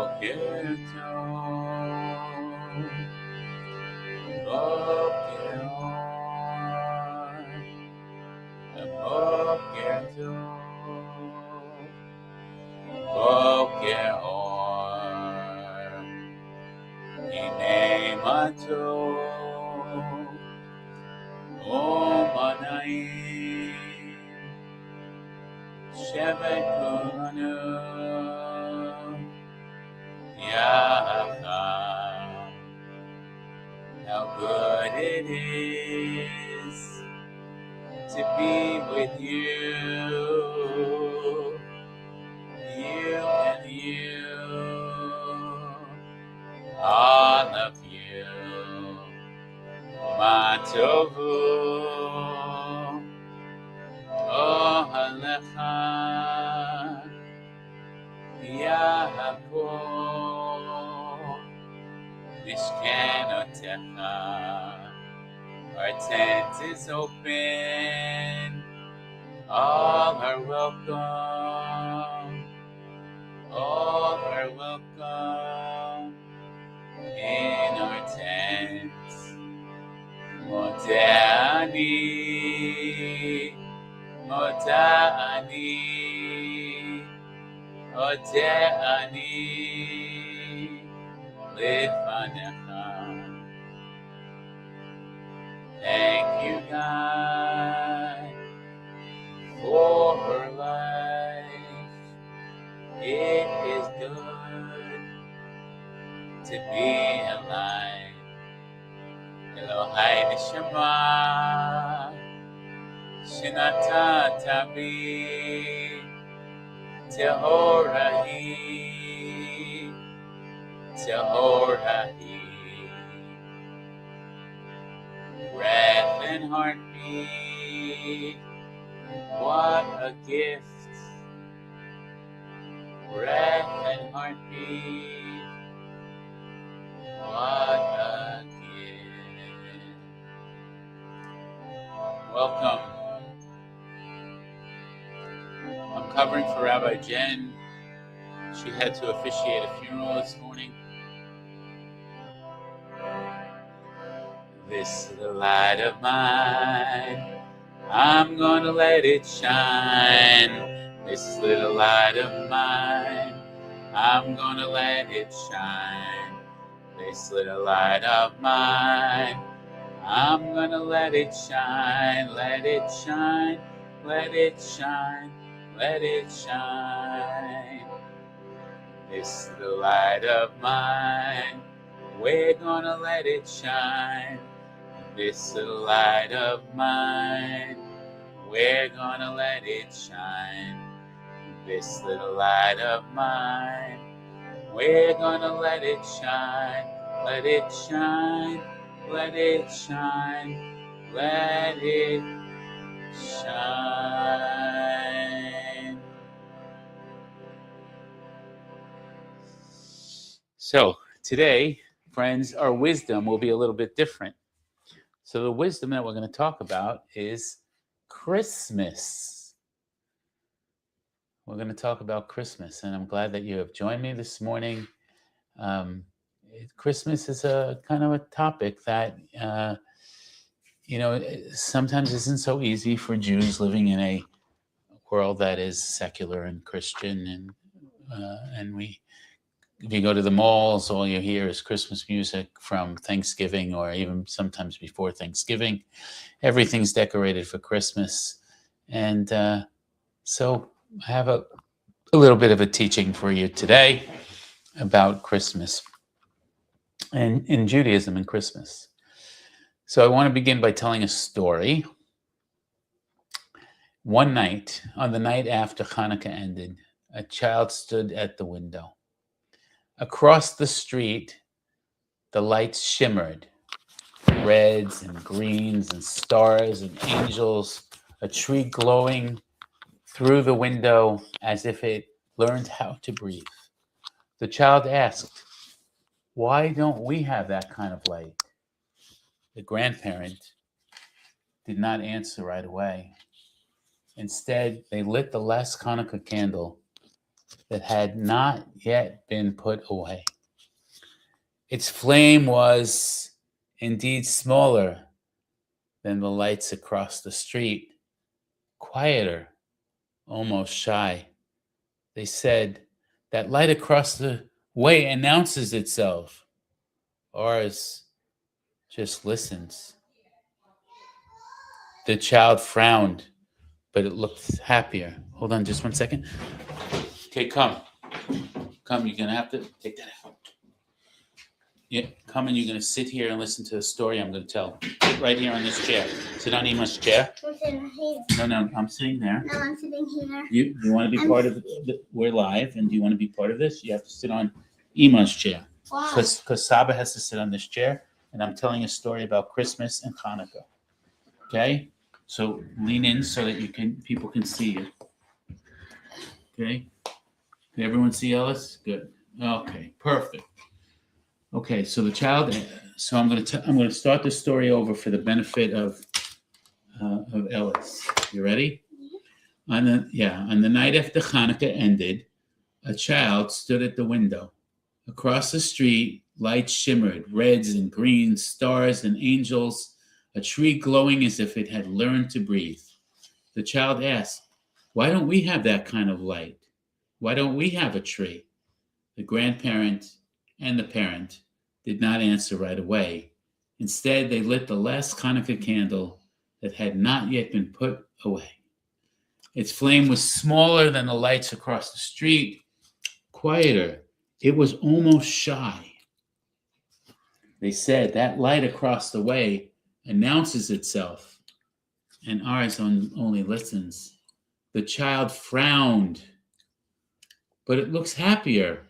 בוקר טוב, בוקר אור, בוקר טוב, בוקר אור, הנה מה טוב ומה נעים, שבת כולנו יחד. How good it is to be with you, you and you, all of you. Ma tovu, ohalecha, Yaakov, Mishkenotecha. Our tent is open, all are welcome, all are welcome in our tents. Modani, Modani, Modani, Lefanecha. Thank you, God, for her life. It is good to be alive. Elohai Neshama, Shinata Bi, Tehorahi, Tehorahi. Breath and heartbeat, what a gift. Breath and heartbeat, what a gift. Welcome. I'm covering for Rabbi Jen. She had to officiate a funeral this morning. This little light of mine, I'm gonna let it shine. This little light of mine, I'm gonna let it shine. This little light of mine, I'm gonna let it shine. Let it shine, let it shine, let it shine. This little light of mine, we're gonna let it shine. This little light of mine, we're gonna let it shine. This little light of mine, we're gonna let it shine. Let it shine, let it shine, let it shine. So today, friends, our wisdom will be a little bit different. So the wisdom that we're going to talk about is Christmas. We're going to talk about Christmas, and I'm glad that you have joined me this morning. Christmas is a kind of a topic that, sometimes isn't so easy for Jews living in a world that is secular and Christian, and if you go to the malls, all you hear is Christmas music from Thanksgiving or even sometimes before Thanksgiving. Everything's decorated for Christmas. And so I have a little bit of a teaching for you today about Christmas and in Judaism and Christmas. So I want to begin by telling a story. One night, on the night after Hanukkah ended, a child stood at the window. Across the street, the lights shimmered, reds and greens and stars and angels, a tree glowing through the window as if it learned how to breathe. The child asked, "Why don't we have that kind of light?" The grandparent did not answer right away. Instead, they lit the last Hanukkah candle that had not yet been put away. Its flame was indeed smaller than the lights across the street, quieter, almost shy. They said, that light across the way announces itself. Ours just listens. The child frowned, but it looked happier. Hold on just 1 second. Okay, come. Come, you're going to have to take that out. Yeah, come and you're going to sit here and listen to the story I'm going to tell. Sit right here on this chair. Sit on Ima's chair. I'm sitting here. No, I'm sitting there. No, I'm sitting here. You want to be part of it? We're live, and do you want to be part of this? You have to sit on Ima's chair. Why? Because Saba has to sit on this chair, and I'm telling a story about Christmas and Hanukkah. Okay? So lean in so that people can see you. Okay? Can everyone see Ellis? Good. Okay, perfect. Okay, so the child. So I'm going to start the story over for the benefit of Ellis. You ready? On the night after Hanukkah ended, a child stood at the window. Across the street, lights shimmered, reds and greens, stars and angels, a tree glowing as if it had learned to breathe. The child asked, "Why don't we have that kind of light? Why don't we have a tree?" The grandparent and the parent did not answer right away. Instead, they lit the last Hanukkah candle that had not yet been put away. Its flame was smaller than the lights across the street, quieter. It was almost shy. They said, that light across the way announces itself, and ours only listens. The child frowned, but it looks happier.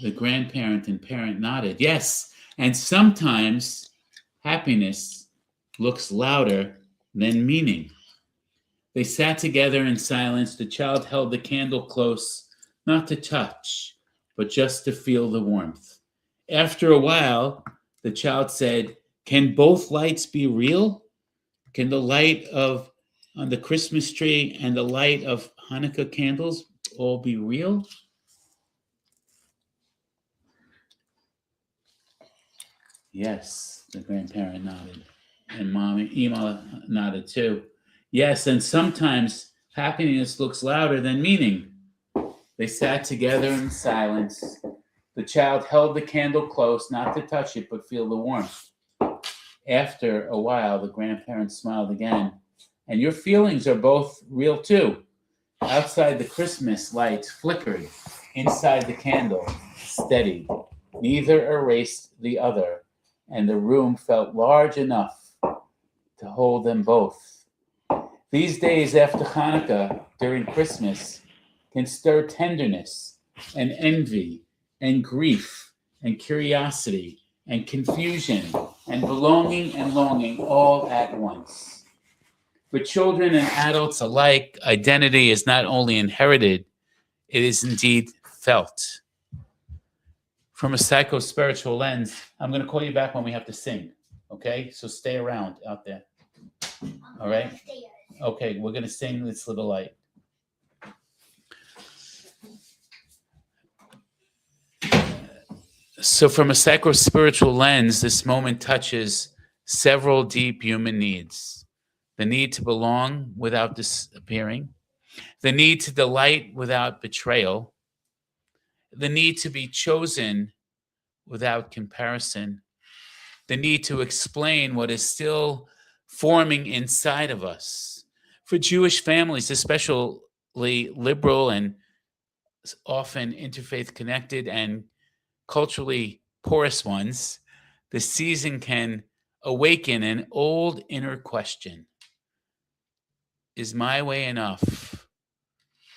The grandparent and parent nodded. Yes, and sometimes happiness looks louder than meaning. They sat together in silence. The child held the candle close, not to touch, but just to feel the warmth. After a while, the child said, "Can both lights be real? Can the light on the Christmas tree and the light of Hanukkah candles all be real?" Yes, the grandparent nodded, and Ima nodded too. Yes, and sometimes happiness looks louder than meaning. They sat together in silence. The child held the candle close, not to touch it, but feel the warmth. After a while, the grandparent smiled again. And your feelings are both real too. Outside, the Christmas lights flickered. Inside, the candle steadied. Neither erased the other, and the room felt large enough to hold them both. These days after Hanukkah, during Christmas, can stir tenderness and envy and grief and curiosity and confusion and belonging and longing all at once. For children and adults alike, identity is not only inherited, it is indeed felt. From a psycho-spiritual lens, I'm going to call you back when we have to sing, okay? So stay around out there, all right? Okay, we're going to sing This Little Light. So from a psycho-spiritual lens, this moment touches several deep human needs. The need to belong without disappearing, the need to delight without betrayal, the need to be chosen without comparison, the need to explain what is still forming inside of us. For Jewish families, especially liberal and often interfaith connected and culturally porous ones, the season can awaken an old inner question. Is my way enough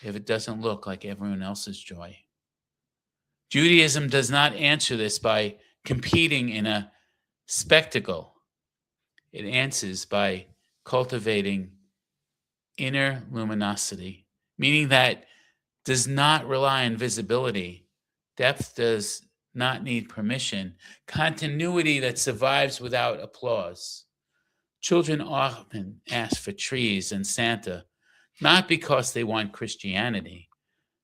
if it doesn't look like everyone else's joy? Judaism does not answer this by competing in a spectacle. It answers by cultivating inner luminosity, meaning that does not rely on visibility. Depth does not need permission. Continuity that survives without applause. Children often ask for trees and Santa, not because they want Christianity,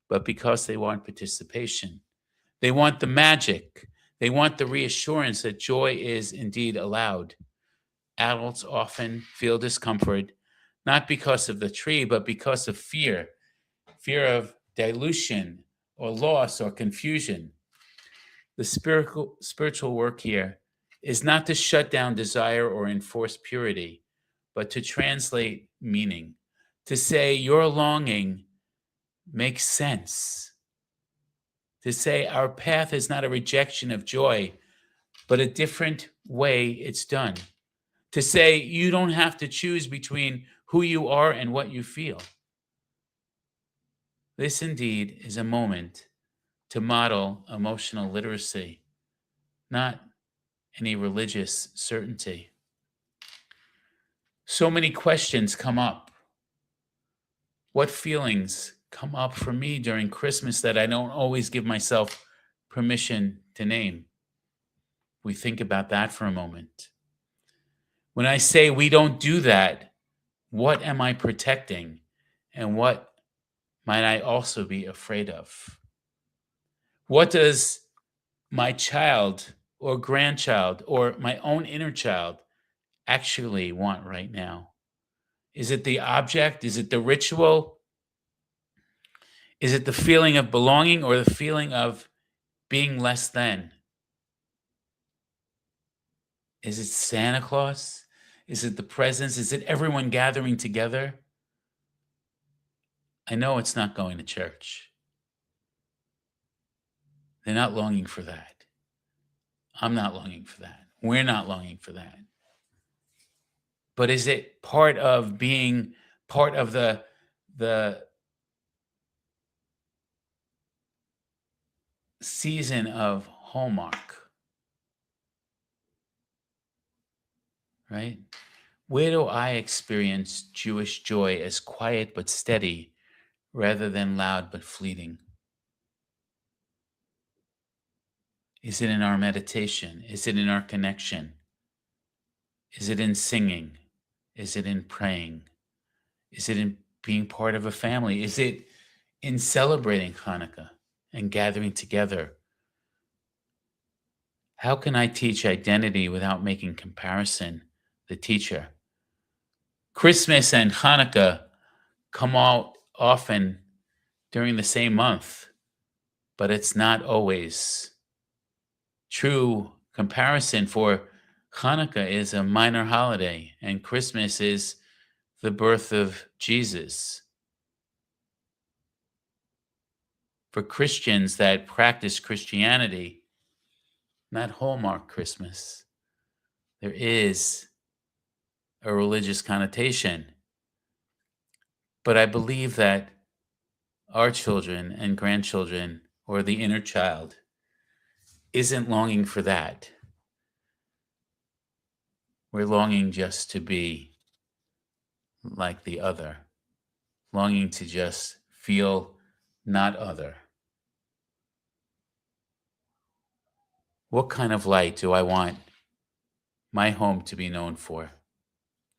but because they want participation. They want the magic. They want the reassurance that joy is indeed allowed. Adults often feel discomfort, not because of the tree, but because of fear of dilution or loss or confusion. The spiritual work here is not to shut down desire or enforce purity, but to translate meaning, to say your longing makes sense, to say our path is not a rejection of joy, but a different way it's done, to say you don't have to choose between who you are and what you feel. This indeed is a moment to model emotional literacy, not any religious certainty. So many questions come up. What feelings come up for me during Christmas that I don't always give myself permission to name? We think about that for a moment. When I say we don't do that, what am I protecting? And what might I also be afraid of? What does my child or grandchild or my own inner child actually want right now? Is it the object? Is it the ritual? Is it the feeling of belonging or the feeling of being less than? Is it Santa Claus? Is it the presents? Is it everyone gathering together? I know it's not going to church. They're not longing for that. I'm not longing for that. We're not longing for that. But is it part of being part of the season of Hallmark? Right? Where do I experience Jewish joy as quiet but steady rather than loud but fleeting? Is it in our meditation? Is it in our connection? Is it in singing? Is it in praying? Is it in being part of a family? Is it in celebrating Hanukkah and gathering together? How can I teach identity without making comparison the teacher? Christmas and Hanukkah come out often during the same month, but it's not always true comparison. For Hanukkah is a minor holiday and Christmas is the birth of Jesus. For Christians that practice Christianity, not Hallmark Christmas, there is a religious connotation. But I believe that our children and grandchildren, or the inner child, isn't longing for that. We're longing just to be like the other, longing to just feel not other. What kind of light do I want my home to be known for?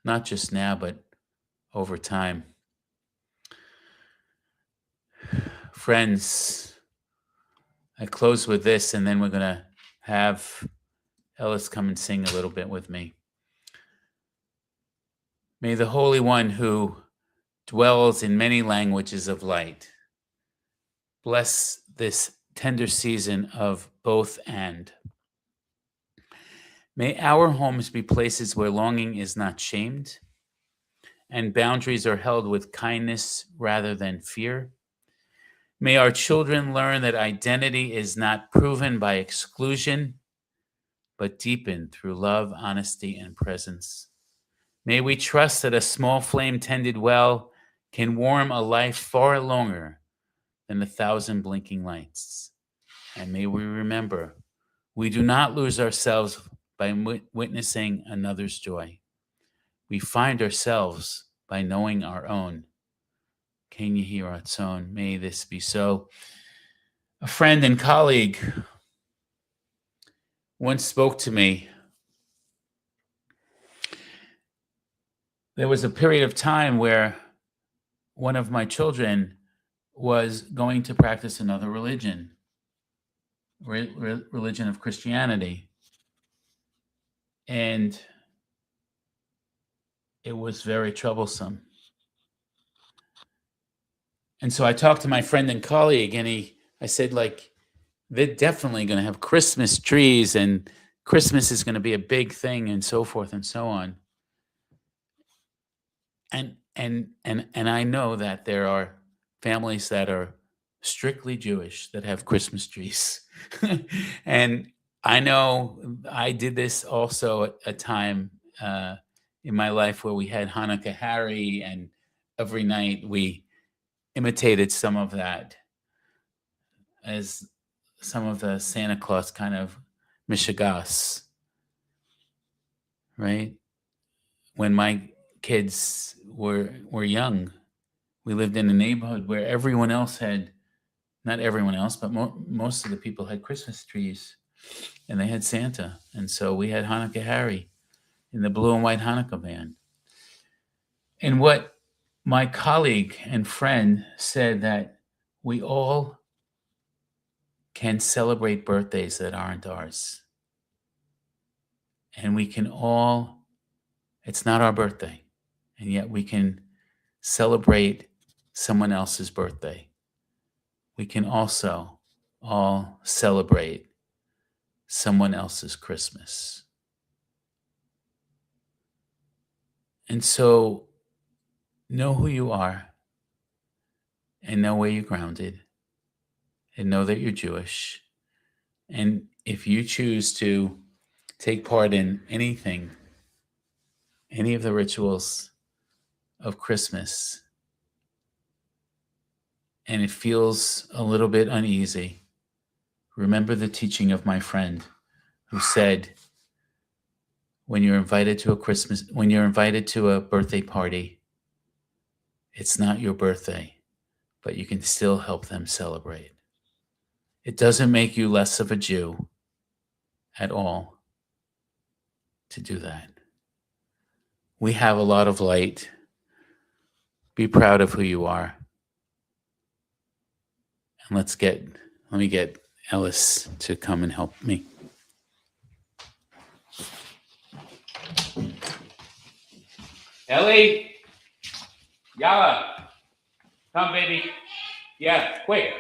Not just now, but over time. Friends, I close with this, and then we're going to have Ellis come and sing a little bit with me. May the Holy One who dwells in many languages of light bless this tender season of both and. May our homes be places where longing is not shamed and boundaries are held with kindness rather than fear. May our children learn that identity is not proven by exclusion, but deepened through love, honesty, and presence. May we trust that a small flame tended well can warm a life far longer than 1,000 blinking lights. And may we remember, we do not lose ourselves by witnessing another's joy. We find ourselves by knowing our own. Ken Yehi Ratzon, may this be so. A friend and colleague once spoke to me. There was a period of time where one of my children was going to practice another religion, religion of Christianity. And it was very troublesome. And so I talked to my friend and colleague, and I said, like, they're definitely going to have Christmas trees, and Christmas is going to be a big thing, and so forth and so on. And I know that there are families that are strictly Jewish that have Christmas trees. And I know I did this also at a time in my life where we had Hanukkah Harry, and every night we imitated some of that as some of the Santa Claus kind of mishigas, right? When my kids were young, we lived in a neighborhood where everyone else had, not everyone else, but most of the people had Christmas trees, and they had Santa. And so we had Hanukkah Harry in the blue and white Hanukkah band. And what my colleague and friend said, that we all can celebrate birthdays that aren't ours. And we can all, it's not our birthday, and yet we can celebrate someone else's birthday. We can also all celebrate someone else's Christmas. And so know who you are, and know where you're grounded, and know that you're Jewish. And if you choose to take part in anything, any of the rituals of Christmas, and it feels a little bit uneasy, remember the teaching of my friend who said, when you're invited to a birthday party, it's not your birthday, but you can still help them celebrate. It doesn't make you less of a Jew at all to do that. We have a lot of light. Be proud of who you are. And let me get Ellis to come and help me. Ellie, Yala, come, baby. Yeah, quick.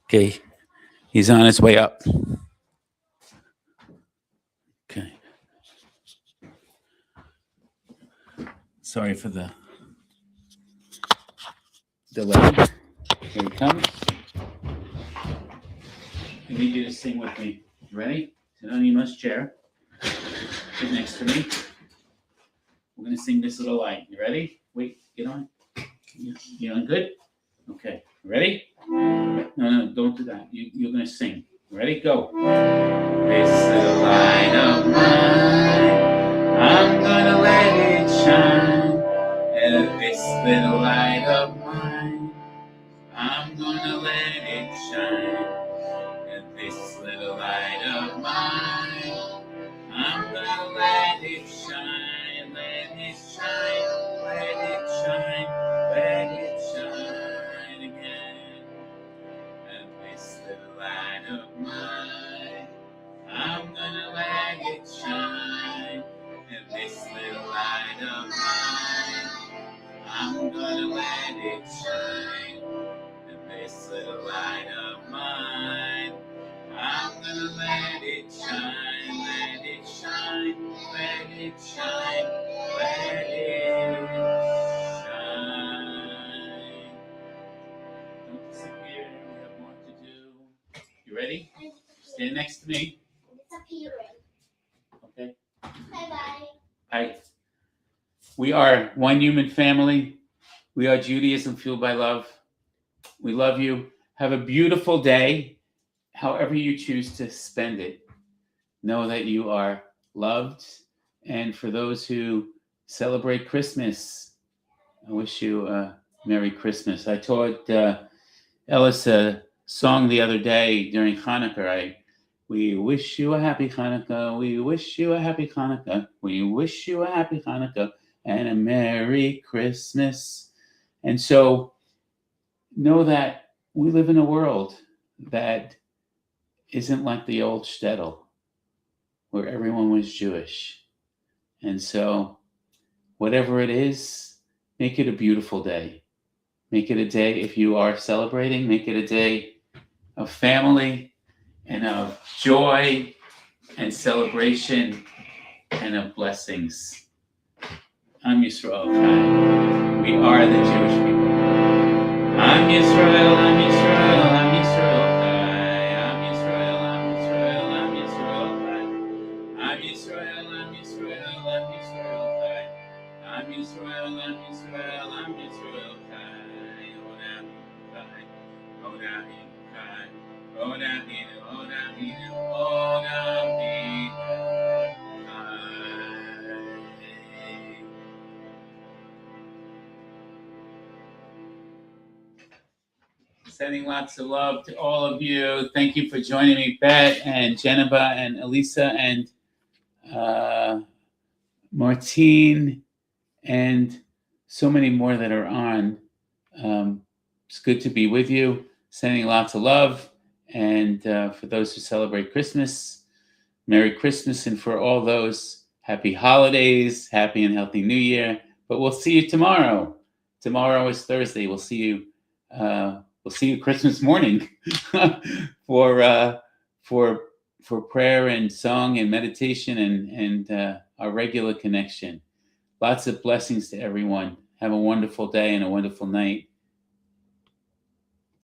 Okay, he's on his way up. Okay. Sorry for the delay. Here he comes. I need you to sing with me. You ready? Sit on Ema's chair. Sit next to me. We're going to sing this little line. You ready? Wait, get on. You on good? Okay. Ready? No, don't do that. You're going to sing. Ready? Go. This little light of mine, I'm going to let it shine. And this little light of mine, I'm going to let it shine. And this little light of mine, I'm going to let it shine. Let it shine. Let it shine. Let it shine again. And this little light of mine, I'm gonna let it shine. And this little light of mine, I'm gonna let it shine. And this little light of mine, I'm gonna let it shine. Let it shine. Let it shine. Let it shine. Don't disappear. We have more to do. You ready? Stand next to me. Okay. Bye-bye. Hi. We are one human family. We are Judaism fueled by love. We love you. Have a beautiful day, however you choose to spend it. Know that you are loved. And for those who celebrate Christmas, I wish you a Merry Christmas. I taught Ellis a song the other day during Hanukkah. We wish you a happy Hanukkah. We wish you a happy Hanukkah. We wish you a happy Hanukkah and a Merry Christmas. And so know that we live in a world that isn't like the old shtetl, where everyone was Jewish. And so whatever it is, make it a beautiful day. Make it a day, if you are celebrating, make it a day of family and of joy and celebration and of blessings. Am Yisrael Chai. We are the Jewish people. Am Yisrael, Am Yisrael, Am Yisrael Chai. Am Yisrael, Am Yisrael, Am Yisrael Chai. Am Yisrael, Am Yisrael, Am Yisrael Chai. Am Yisrael, Am Yisrael, Am Yisrael Chai. Onam Chai. Onam Chai. Onam Onam Onam Sending lots of love to all of you. Thank you for joining me, Bet and Jennifer and Elisa and Martine and so many more that are on. It's good to be with you. Sending lots of love. And for those who celebrate Christmas, Merry Christmas. And for all those, Happy Holidays, Happy and Healthy New Year. But we'll see you tomorrow. Tomorrow is Thursday. We'll see you Christmas morning for prayer and song and meditation and our regular connection. Lots of blessings to everyone. Have a wonderful day and a wonderful night.